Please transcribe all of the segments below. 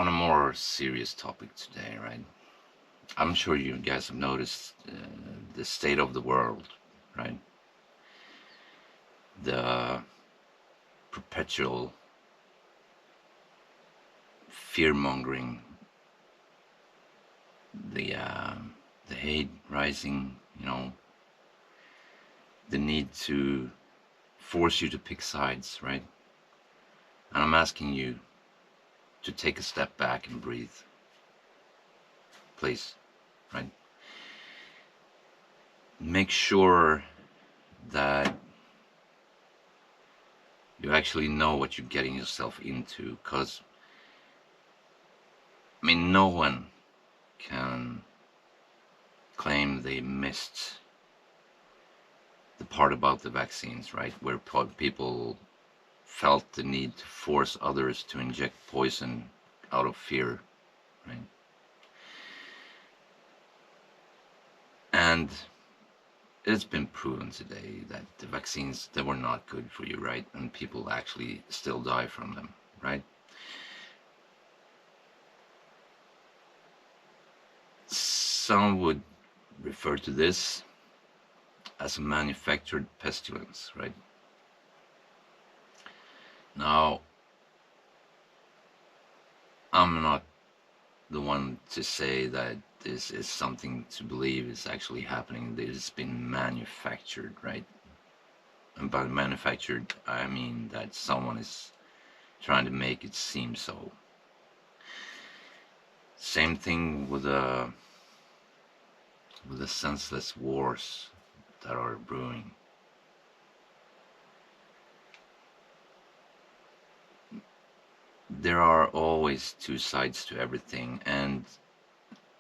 on a more serious topic today, right? I'm sure you guys have noticed the state of the world, right? The perpetual fear mongering, the uh, the hate rising, the need to force you to pick sides, right? And I'm asking you to take a step back and breathe, please, right? Make sure that you actually know what you're getting yourself into, because no one can claim they missed the part about the vaccines, right? Where people felt the need to force others to inject poison out of fear, right? And it's been proven today that the vaccines, they were not good for you, right? And people actually still die from them, right? Some would refer to this as a manufactured pestilence, right? Now, I'm not the one to say that this is something to believe is actually happening. This has been manufactured, right? And by manufactured, I mean that someone is trying to make it seem so. Same thing with the senseless wars that are brewing. There are always two sides to everything, and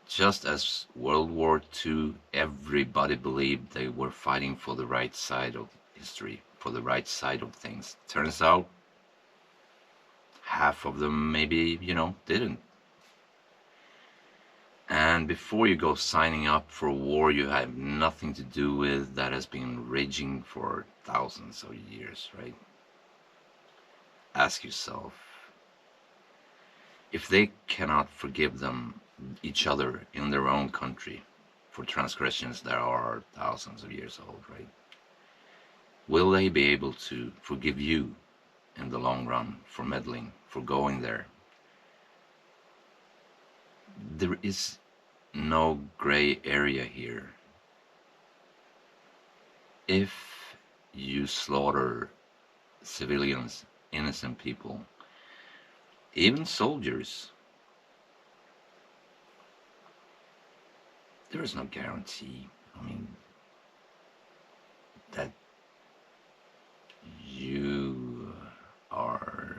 just as World War II, everybody believed they were fighting for the right side of history, for the right side of things. Turns out, half of them maybe, didn't. And before you go signing up for a war you have nothing to do with, that has been raging for thousands of years, right? Ask yourself, if they cannot forgive each other in their own country for transgressions that are thousands of years old, right? Will they be able to forgive you in the long run for meddling, for going there? There is no gray area here. If you slaughter civilians, innocent people, even soldiers, there is no guarantee, that you are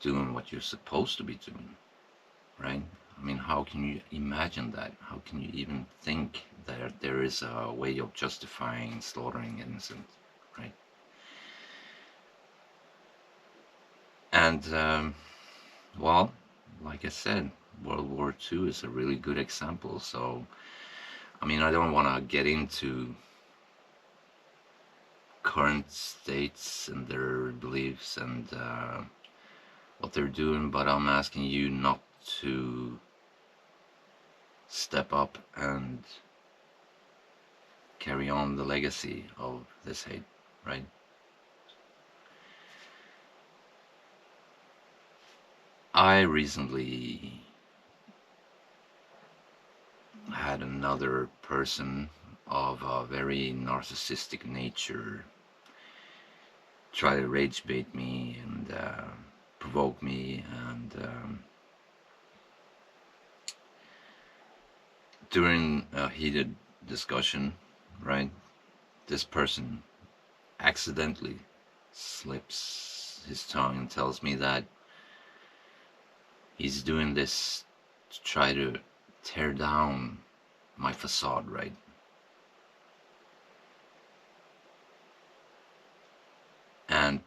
doing what you're supposed to be doing, right? How can you imagine that? How can you even think that there is a way of justifying slaughtering innocent, right? And, well, like I said, World War II is a really good example. So, I don't want to get into current states and their beliefs and what they're doing, but I'm asking you not to step up and carry on the legacy of this hate, right? I recently had another person of a very narcissistic nature try to rage bait me and provoke me, and during a heated discussion, right, this person accidentally slips his tongue and tells me that he's doing this to try to tear down my facade, right? And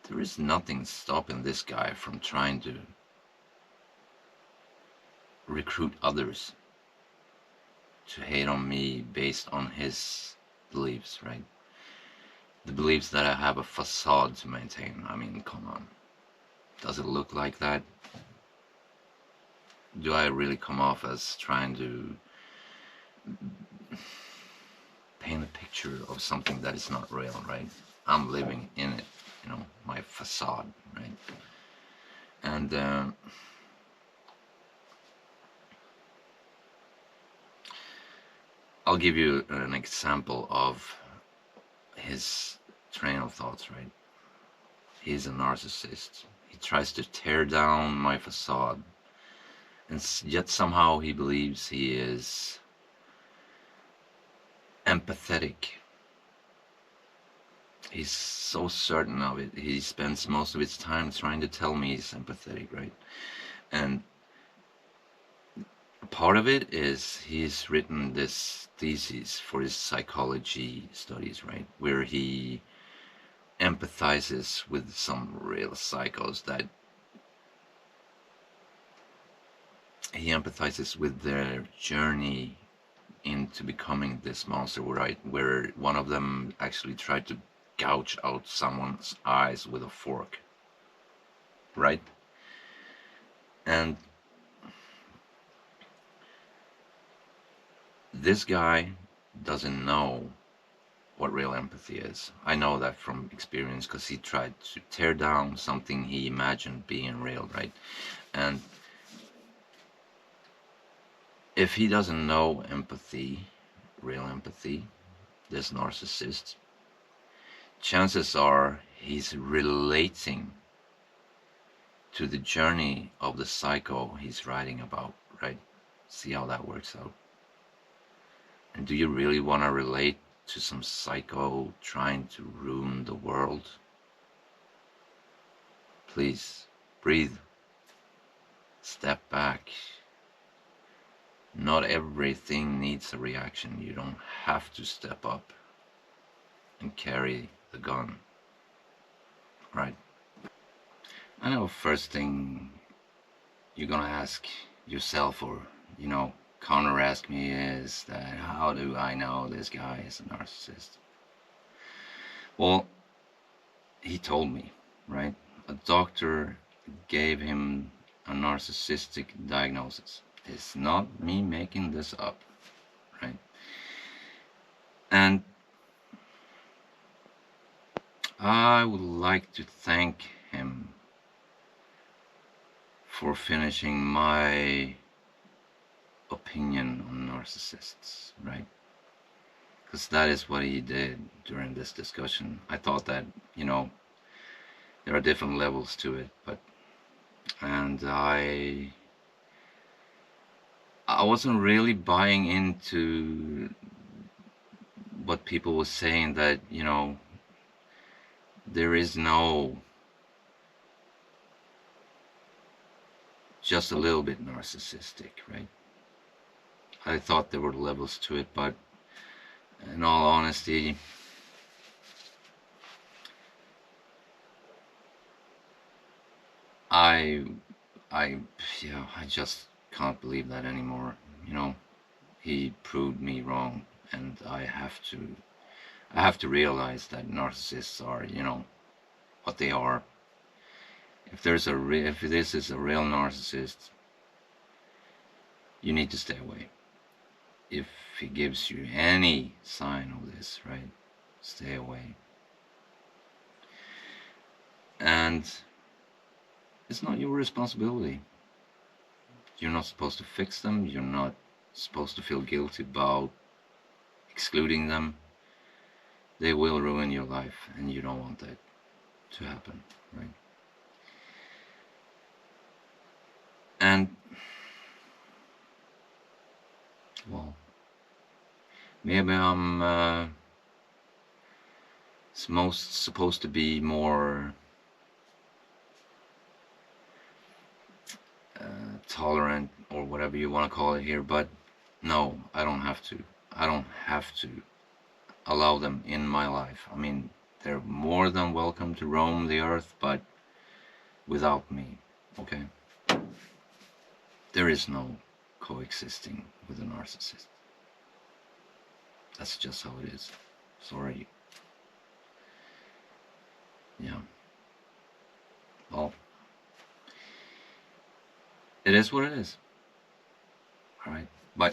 there is nothing stopping this guy from trying to recruit others to hate on me based on his beliefs, right? The beliefs that I have a facade to maintain. Come on. Does it look like that? Do I really come off as trying to paint a picture of something that is not real, right? I'm living in it, you know, my facade, right? And I'll give you an example of his train of thoughts, right? He's a narcissist. He tries to tear down my facade, and yet somehow he believes he is empathetic. He's so certain of it. He spends most of his time trying to tell me he's empathetic, right? And part of it is he's written this thesis for his psychology studies, right? Where he empathizes with some real psychos, that he empathizes with their journey into becoming this monster, right? Where one of them actually tried to gouge out someone's eyes with a fork, right? And this guy doesn't know what real empathy is. I know that from experience, because he tried to tear down something he imagined being real, right? And if he doesn't know empathy, real empathy, this narcissist, chances are he's relating to the journey of the psycho he's writing about, right? See how that works out. And do you really want to relate to some psycho trying to ruin the world? Please breathe, step back. Not everything needs a reaction. You don't have to step up and carry the gun, right? I know first thing you're gonna ask yourself, or, you know, counter ask me, is that how do I know this guy is a narcissist? Well, he told me, right? A doctor gave him a narcissistic diagnosis. It's not me making this up, right? And I would like to thank him for finishing my opinion on narcissists, right? Because that is what he did during this discussion. I thought that, you know, there are different levels to it, but, and I wasn't really buying into what people were saying, that, you know, there is no just a little bit narcissistic, right? I thought there were levels to it, but in all honesty, I, yeah, I just can't believe that anymore. You know, he proved me wrong, and I have to realize that narcissists are, you know, what they are. If if this is a real narcissist, you need to stay away. If he gives you any sign of this, right, stay away. And it's not your responsibility. You're not supposed to fix them. You're not supposed to feel guilty about excluding them. They will ruin your life, and you don't want that to happen, right? And, well, maybe I'm most supposed to be more tolerant, or whatever you want to call it here, but no, I don't have to. I don't have to allow them in my life. I mean, they're more than welcome to roam the earth, but without me, okay? There is no coexisting with a narcissist. That's just how it is. Sorry. Yeah. Well, is what it is. All right. Bye.